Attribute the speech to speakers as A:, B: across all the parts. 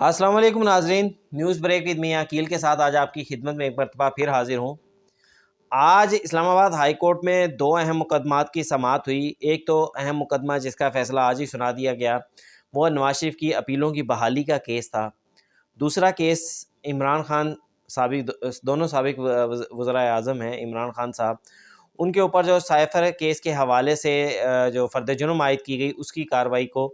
A: السلام علیکم ناظرین، نیوز بریک ود میاں عقیل کے ساتھ آج آپ کی خدمت میں ایک مرتبہ پھر حاضر ہوں۔ آج اسلام آباد ہائی کورٹ میں دو اہم مقدمات کی سماعت ہوئی۔ ایک تو اہم مقدمہ جس کا فیصلہ آج ہی سنا دیا گیا وہ نواز شریف کی اپیلوں کی بحالی کا کیس تھا۔ دوسرا کیس عمران خان دونوں سابق وزرائے اعظم ہیں عمران خان صاحب، ان کے اوپر جو سائفر کیس کے حوالے سے جو فرد جرم عائد کی گئی اس کی کارروائی کو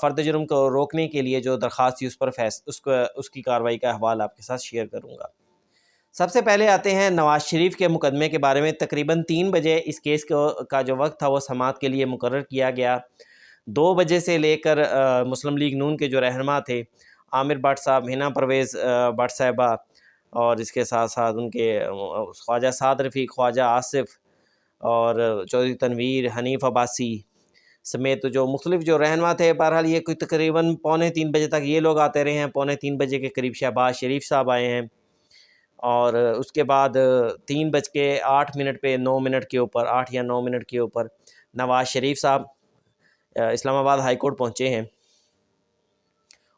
A: فرد جرم کو روکنے کے لیے جو درخواست تھی اس کی کارروائی کا احوال آپ کے ساتھ شیئر کروں گا۔ سب سے پہلے آتے ہیں نواز شریف کے مقدمے کے بارے میں۔ تقریباً 3 بجے اس کیس کا جو وقت تھا وہ سماعت کے لیے مقرر کیا گیا۔ 2 بجے سے لے کر مسلم لیگ نون کے جو رہنما تھے عامر بٹ صاحب، حنا پرویز بٹ صاحبہ، اور اس کے ساتھ ساتھ ان کے خواجہ سعد رفیق، خواجہ آصف اور چودھری تنویر، حنیف عباسی سمیت جو مختلف جو رہنما تھے، بہرحال یہ کوئی تقریباً 2:45 بجے تک یہ لوگ آتے رہے ہیں۔ 2:45 بجے کے قریب شہباز شریف صاحب آئے ہیں، اور اس کے بعد 3:08 پہ 9 منٹ کے اوپر 8 یا 9 منٹ کے اوپر نواز شریف صاحب اسلام آباد ہائی کورٹ پہنچے ہیں،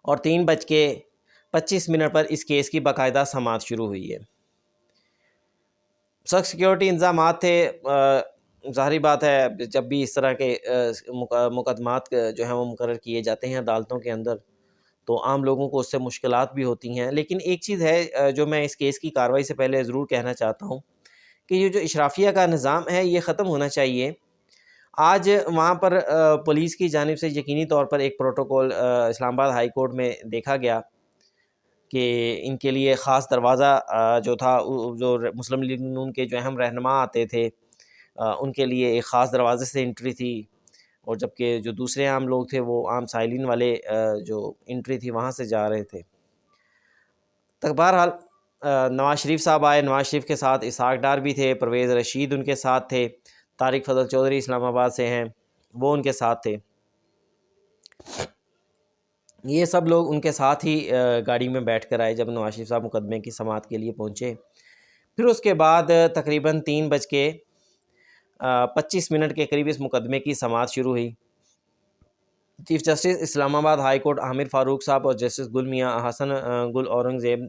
A: اور 3:25 پر اس کیس کی باقاعدہ سماعت شروع ہوئی ہے۔ سخت سیکیورٹی انتظامات تھے۔ ظاہری بات ہے جب بھی اس طرح کے مقدمات جو ہیں وہ مقرر کیے جاتے ہیں عدالتوں کے اندر تو عام لوگوں کو اس سے مشکلات بھی ہوتی ہیں، لیکن ایک چیز ہے جو میں اس کیس کی کارروائی سے پہلے ضرور کہنا چاہتا ہوں کہ یہ جو اشرافیہ کا نظام ہے یہ ختم ہونا چاہیے۔ آج وہاں پر پولیس کی جانب سے یقینی طور پر ایک پروٹوکول اسلام آباد ہائی کورٹ میں دیکھا گیا کہ ان کے لیے خاص دروازہ جو تھا، جو مسلم لیگ نون کے جو اہم رہنما آتے تھے ان کے لیے ایک خاص دروازے سے انٹری تھی، اور جبکہ جو دوسرے عام لوگ تھے وہ عام سائلین والے جو انٹری تھی وہاں سے جا رہے تھے۔ تک بہرحال نواز شریف صاحب آئے، نواز شریف کے ساتھ اسحاق ڈار بھی تھے، پرویز رشید ان کے ساتھ تھے، طارق فضل چودھری اسلام آباد سے ہیں وہ ان کے ساتھ تھے۔ یہ سب لوگ ان کے ساتھ ہی گاڑی میں بیٹھ کر آئے جب نواز شریف صاحب مقدمے کی سماعت کے لیے پہنچے۔ پھر اس کے بعد تقریباً 3:25 کے قریب اس مقدمے کی سماعت شروع ہوئی۔ چیف جسٹس اسلام آباد ہائی کورٹ عامر فاروق صاحب اور جسٹس گل میاں حسن گل اورنگزیب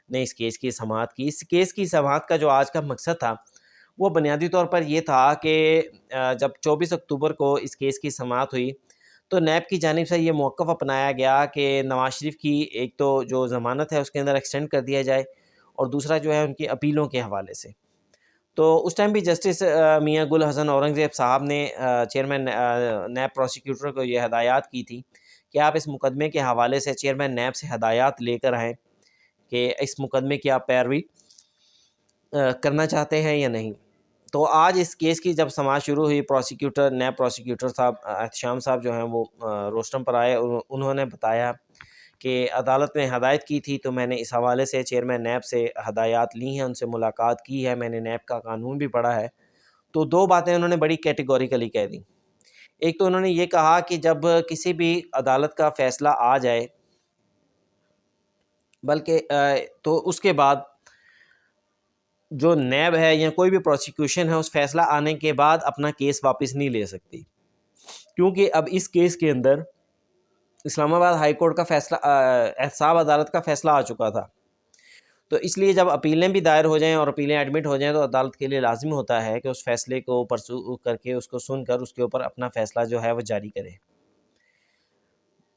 A: نے اس کیس کی سماعت کی۔ اس کیس کی سماعت کا جو آج کا مقصد تھا وہ بنیادی طور پر یہ تھا کہ جب 24 اکتوبر کو اس کیس کی سماعت ہوئی تو نیب کی جانب سے یہ موقف اپنایا گیا کہ نواز شریف کی ایک تو جو ضمانت ہے اس کے اندر ایکسٹینڈ کر دیا جائے، اور دوسرا جو ہے ان کی اپیلوں کے حوالے سے۔ تو اس ٹائم بھی جسٹس میاں گل حسن اورنگزیب صاحب نے چیئرمین نیب پروسیکیوٹر کو یہ ہدایات کی تھی کہ آپ اس مقدمے کے حوالے سے چیئرمین نیب سے ہدایات لے کر آئیں کہ اس مقدمے کی آپ پیروی کرنا چاہتے ہیں یا نہیں۔ تو آج اس کیس کی جب سماعت شروع ہوئی، نیب پروسیکیوٹر صاحب احتشام صاحب جو ہیں وہ روسٹم پر آئے، اور انہوں نے بتایا کہ عدالت نے ہدایت کی تھی تو میں نے اس حوالے سے چیئرمین نیب سے ہدایات لی ہیں، ان سے ملاقات کی ہے، میں نے نیب کا قانون بھی پڑھا ہے۔ تو 2 باتیں انہوں نے بڑی کیٹیگوریکلی کہہ دیں۔ ایک تو انہوں نے یہ کہا کہ جب کسی بھی عدالت کا فیصلہ آ جائے بلکہ تو اس کے بعد جو نیب ہے یا کوئی بھی پروسیکیوشن ہے اس فیصلہ آنے کے بعد اپنا کیس واپس نہیں لے سکتی، کیونکہ اب اس کیس کے اندر اسلام آباد ہائی کورٹ کا فیصلہ احتساب عدالت کا فیصلہ آ چکا تھا۔ تو اس لیے جب اپیلیں بھی دائر ہو جائیں اور اپیلیں ایڈمٹ ہو جائیں تو عدالت کے لیے لازم ہوتا ہے کہ اس فیصلے کو پرسو کر کے اس کو سن کر اس کے اوپر اپنا فیصلہ جو ہے وہ جاری کرے۔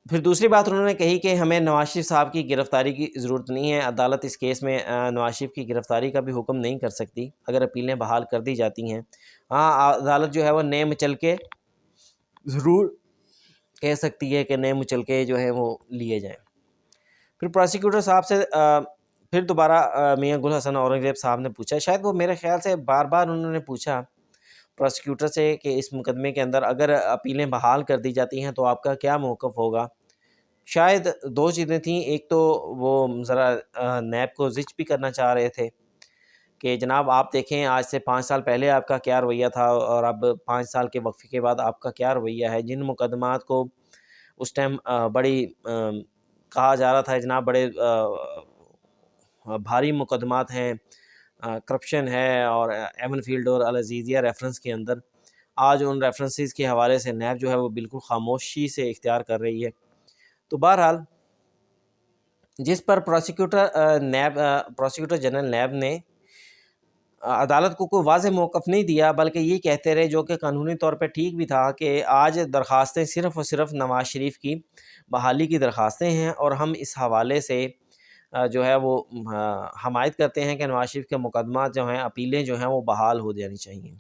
A: پھر دوسری بات انہوں نے کہی کہ ہمیں نواز شریف صاحب کی گرفتاری کی ضرورت نہیں ہے، عدالت اس کیس میں نواز شریف کی گرفتاری کا بھی حکم نہیں کر سکتی اگر اپیلیں بحال کر دی جاتی ہیں۔ ہاں، عدالت جو ہے وہ نئے مچلکے ضرور کہہ سکتی ہے کہ نئے مچلکے جو ہیں وہ لیے جائیں۔ پھر پروسیکیوٹر صاحب سے پھر دوبارہ میاں گل حسن اورنگزیب صاحب نے پوچھا، شاید وہ میرے خیال سے بار بار انہوں نے پوچھا پروسیکیوٹر سے کہ اس مقدمے کے اندر اگر اپیلیں بحال کر دی جاتی ہیں تو آپ کا کیا موقف ہوگا۔ شاید 2 چیزیں تھیں، ایک تو وہ ذرا نیب کو زج بھی کرنا چاہ رہے تھے کہ جناب آپ دیکھیں آج سے 5 سال پہلے آپ کا کیا رویہ تھا اور اب 5 سال کے وقفے کے بعد آپ کا کیا رویہ ہے۔ جن مقدمات کو اس ٹائم بڑی کہا جا رہا تھا جناب بڑے بھاری مقدمات ہیں، کرپشن ہے اور ایون فیلڈ اور العزیزیہ ریفرنس کے اندر، آج ان ریفرنسز کے حوالے سے نیب جو ہے وہ بالکل خاموشی سے اختیار کر رہی ہے۔ تو بہرحال جس پر پروسیکیوٹر جنرل نیب نے عدالت کو کوئی واضح موقف نہیں دیا، بلکہ یہ کہتے رہے، جو کہ قانونی طور پہ ٹھیک بھی تھا، کہ آج درخواستیں صرف اور صرف نواز شریف کی بحالی کی درخواستیں ہیں، اور ہم اس حوالے سے جو ہے وہ حمایت کرتے ہیں کہ نواز شریف کے مقدمات جو ہیں، اپیلیں جو ہیں، وہ بحال ہو جانی چاہیے۔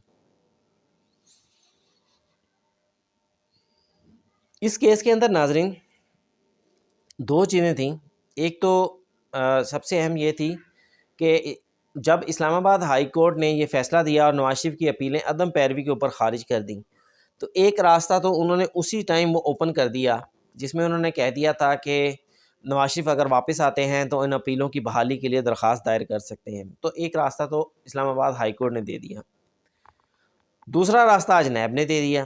A: اس کیس کے اندر ناظرین دو چیزیں تھیں۔ ایک تو سب سے اہم یہ تھی کہ جب اسلام آباد ہائی کورٹ نے یہ فیصلہ دیا اور نواز شریف کی اپیلیں عدم پیروی کے اوپر خارج کر دیں، تو ایک راستہ تو انہوں نے اسی ٹائم وہ اوپن کر دیا، جس میں انہوں نے کہہ دیا تھا کہ نواز شریف اگر واپس آتے ہیں تو ان اپیلوں کی بحالی کے لیے درخواست دائر کر سکتے ہیں۔ تو ایک راستہ تو اسلام آباد ہائی کورٹ نے دے دیا۔ دوسرا راستہ آج نیب نے دے دیا۔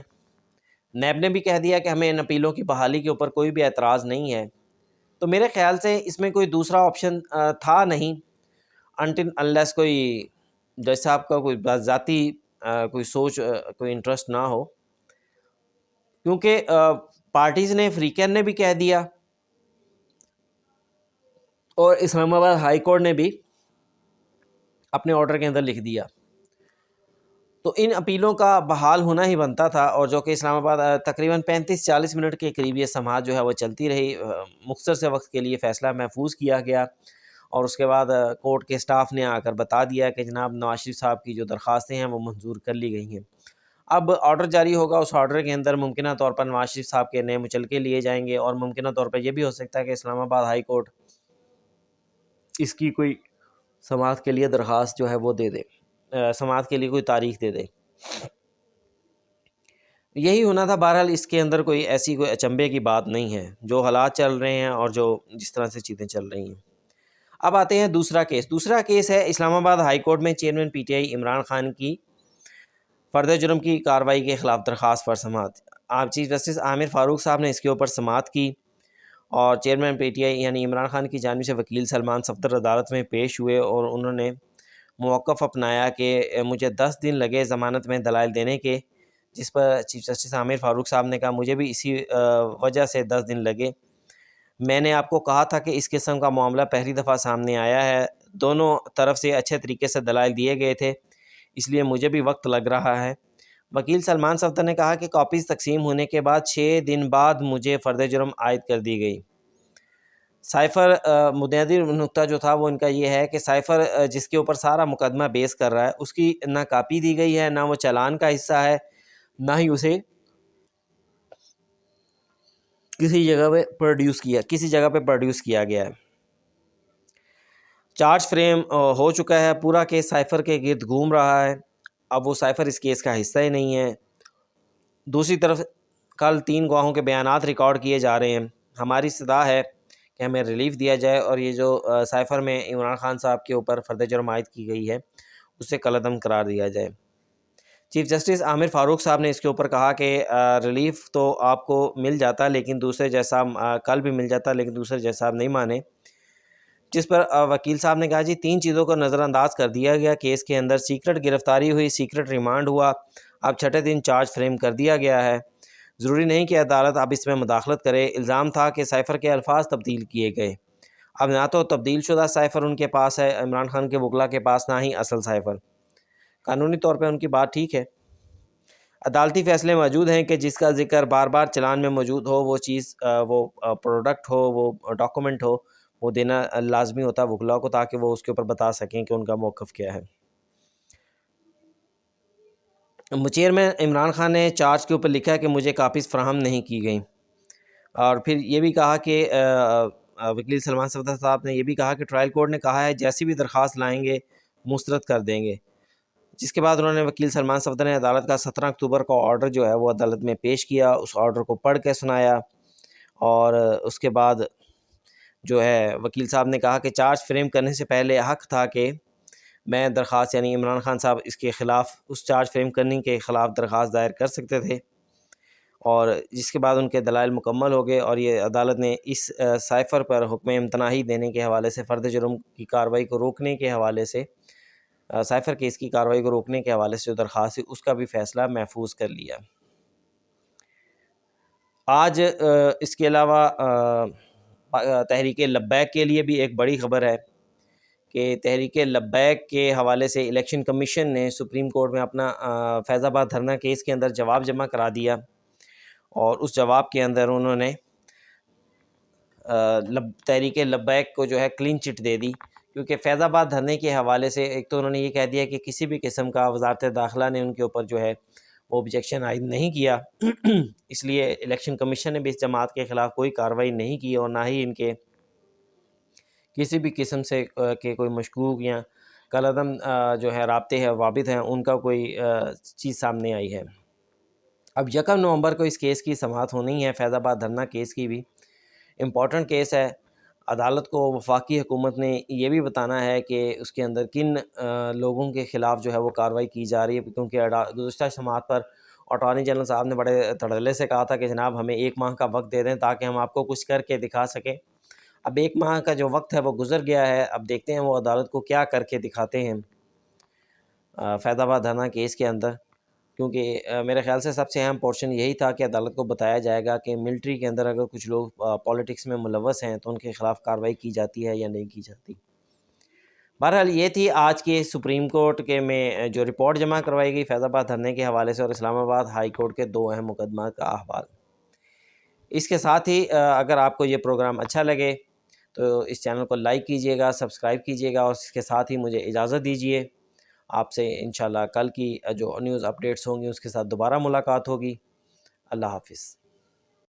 A: نیب نے بھی کہہ دیا کہ ہمیں ان اپیلوں کی بحالی کے اوپر کوئی بھی اعتراض نہیں ہے۔ تو میرے خیال سے اس میں کوئی دوسرا آپشن تھا نہیں، انٹل انلیس کوئی جج صاحب کا کوئی ذاتی کوئی سوچ، کوئی انٹرسٹ نہ ہو، کیونکہ پارٹیز نے، فریقین نے بھی کہہ دیا اور اسلام آباد ہائی کورٹ نے بھی اپنے آرڈر کے اندر لکھ دیا، تو ان اپیلوں کا بحال ہونا ہی بنتا تھا، اور جو کہ اسلام آباد تقریباً 35-40 منٹ کے قریب یہ سماعت جو ہے وہ چلتی رہی۔ مختصر سے وقت کے لیے فیصلہ محفوظ کیا گیا، اور اس کے بعد کورٹ کے سٹاف نے آ کر بتا دیا کہ جناب نواز شریف صاحب کی جو درخواستیں ہیں وہ منظور کر لی گئی ہیں۔ اب آرڈر جاری ہوگا، اس آرڈر کے اندر ممکنہ طور پر نواز شریف صاحب کے نئے مچلکے لیے جائیں گے، اور ممکنہ طور پر یہ بھی ہو سکتا ہے کہ اسلام آباد ہائی کورٹ اس کی کوئی سماعت کے لیے درخواست جو ہے وہ دے دے، سماعت کے لیے کوئی تاریخ دے دے۔ یہی ہونا تھا۔ بہرحال اس کے اندر کوئی ایسی کوئی اچنبے کی بات نہیں ہے، جو حالات چل رہے ہیں اور جو جس طرح سے چیزیں چل رہی ہیں۔ اب آتے ہیں دوسرا کیس۔ دوسرا کیس ہے اسلام آباد ہائی کورٹ میں chairman P T I Imran Khan کی فرد جرم کی کارروائی کے خلاف درخواست پر سماعت۔ چیف جسٹس عامر فاروق صاحب نے اس کے اوپر سماعت کی، اور چیئرمین پی ٹی آئی یعنی عمران خان کی جانب سے وکیل سلمان صفدر عدالت میں پیش ہوئے، اور انہوں نے موقف اپنایا کہ مجھے 10 دن لگے ضمانت میں دلائل دینے کے، جس پر چیف جسٹس عامر فاروق صاحب نے کہا مجھے بھی اسی وجہ سے 10 دن لگے۔ میں نے آپ کو کہا تھا کہ اس قسم کا معاملہ پہلی دفعہ سامنے آیا ہے، دونوں طرف سے اچھے طریقے سے دلائل دیے گئے تھے، اس لیے مجھے بھی وقت لگ رہا ہے۔ وکیل سلمان صفدر نے کہا کہ کاپیز تقسیم ہونے کے بعد 6 دن بعد مجھے فرد جرم عائد کر دی گئی۔ سائفر بنیادی نقطہ جو تھا وہ ان کا یہ ہے کہ سائفر جس کے اوپر سارا مقدمہ بیس کر رہا ہے، اس کی نہ کاپی دی گئی ہے، نہ وہ چالان کا حصہ ہے، نہ ہی اسے کسی جگہ پہ پروڈیوس کیا گیا ہے۔ چارج فریم ہو چکا ہے، پورا کیس سائفر کے گرد گھوم رہا ہے، اب وہ سائفر اس کیس کا حصہ ہی نہیں ہے۔ دوسری طرف کل 3 گواہوں کے بیانات ریکارڈ کیے جا رہے ہیں۔ ہماری صدا ہے کہ ہمیں ریلیف دیا جائے، اور یہ جو سائفر میں عمران خان صاحب کے اوپر فرد جرم عائد کی گئی ہے اسے کالعدم قرار دیا جائے۔ چیف جسٹس عامر فاروق صاحب نے اس کے اوپر کہا کہ ریلیف تو آپ کو مل جاتا، لیکن دوسرے جیسا کل بھی مل جاتا، لیکن دوسرے جیسا آپ نہیں مانے، جس پر وکیل صاحب نے کہا جی 3 چیزوں کو نظر انداز کر دیا گیا کیس کے اندر۔ سیکرٹ گرفتاری ہوئی، سیکرٹ ریمانڈ ہوا، اب 6 دن چارج فریم کر دیا گیا ہے۔ ضروری نہیں کہ عدالت اب اس میں مداخلت کرے۔ الزام تھا کہ سائفر کے الفاظ تبدیل کیے گئے، اب نہ تو تبدیل شدہ سائفر ان کے پاس ہے عمران خان کے وکلاء کے پاس، نہ ہی اصل سائفر۔ قانونی طور پہ ان کی بات ٹھیک ہے، عدالتی فیصلے موجود ہیں کہ جس کا ذکر بار بار چلان میں موجود ہو، وہ چیز، وہ پروڈکٹ ہو، وہ ڈاکومنٹ ہو، وہ دینا لازمی ہوتا ہے وکلاء کو، تاکہ وہ اس کے اوپر بتا سکیں کہ ان کا موقف کیا ہے۔ چیئرمین عمران خان نے چارج کے اوپر لکھا ہے کہ مجھے کاپیز فراہم نہیں کی گئیں، اور پھر یہ بھی کہا کہ وکیل سلمان صفدر صاحب نے یہ بھی کہا کہ ٹرائل کورٹ نے کہا ہے جیسی بھی درخواست لائیں گے مسترد کر دیں گے، جس کے بعد انہوں نے وکیل سلمان صفدر نے عدالت کا 17 اکتوبر کو آرڈر جو ہے وہ عدالت میں پیش کیا، اس آرڈر کو پڑھ کے سنایا، اور اس کے بعد جو ہے وکیل صاحب نے کہا کہ چارج فریم کرنے سے پہلے حق تھا کہ میں درخواست، یعنی عمران خان صاحب اس کے خلاف، اس چارج فریم کرنے کے خلاف درخواست دائر کر سکتے تھے، اور جس کے بعد ان کے دلائل مکمل ہو گئے، اور یہ عدالت نے اس سائفر پر حکم امتناعی دینے کے حوالے سے، فرد جرم کی کارروائی کو روکنے کے حوالے سے، سائفر کیس کی کارروائی کو روکنے کے حوالے سے جو درخواست ہے اس کا بھی فیصلہ محفوظ کر لیا۔ آج اس کے علاوہ تحریک لبیک کے لیے بھی ایک بڑی خبر ہے کہ تحریک لبیک کے حوالے سے الیکشن کمیشن نے سپریم کورٹ میں اپنا فیض آباد دھرنا کیس کے اندر جواب جمع کرا دیا، اور اس جواب کے اندر انہوں نے تحریک لبیک کو جو ہے کلین چٹ دے دی، کیونکہ فیض آباد دھرنے کے حوالے سے ایک تو انہوں نے یہ کہہ دیا کہ کسی بھی قسم کا وزارت داخلہ نے ان کے اوپر جو ہے وہ آبجیکشن عائد نہیں کیا، اس لیے الیکشن کمیشن نے بھی اس جماعت کے خلاف کوئی کارروائی نہیں کی، اور نہ ہی ان کے کسی بھی قسم سے کہ کوئی مشکوک یا کالعدم جو ہے رابطے ہیں وابط ہیں ان کا کوئی چیز سامنے آئی ہے۔ اب 1 نومبر کو اس کیس کی سماعت ہونی ہے، فیض آباد دھرنا کیس کی بھی امپورٹنٹ کیس ہے۔ عدالت کو وفاقی حکومت نے یہ بھی بتانا ہے کہ اس کے اندر کن لوگوں کے خلاف جو ہے وہ کارروائی کی جا رہی ہے، کیونکہ گزشتہ سماعت پر اٹارنی جنرل صاحب نے بڑے تڑلے سے کہا تھا کہ جناب ہمیں 1 ماہ کا وقت دے دیں تاکہ ہم آپ کو کچھ کر کے دکھا سکیں۔ اب 1 ماہ کا جو وقت ہے وہ گزر گیا ہے، اب دیکھتے ہیں وہ عدالت کو کیا کر کے دکھاتے ہیں فیض آباد دھرنا کیس کے اندر، کیونکہ میرے خیال سے سب سے اہم پورشن یہی تھا کہ عدالت کو بتایا جائے گا کہ ملٹری کے اندر اگر کچھ لوگ پالیٹکس میں ملوث ہیں تو ان کے خلاف کارروائی کی جاتی ہے یا نہیں کی جاتی۔ بہرحال یہ تھی آج کے سپریم کورٹ کے میں جو رپورٹ جمع کروائی گئی فیض آباد دھرنے کے حوالے سے، اور اسلام آباد ہائی کورٹ کے 2 اہم مقدمات کا احوال۔ اس کے ساتھ ہی اگر آپ کو یہ پروگرام اچھا لگے تو اس چینل کو لائک کیجئے گا، سبسکرائب کیجئے گا، اور اس کے ساتھ ہی مجھے اجازت دیجئے۔ آپ سے انشاءاللہ کل کی جو نیوز اپڈیٹس ہوں گی اس کے ساتھ دوبارہ ملاقات ہوگی۔ اللہ حافظ۔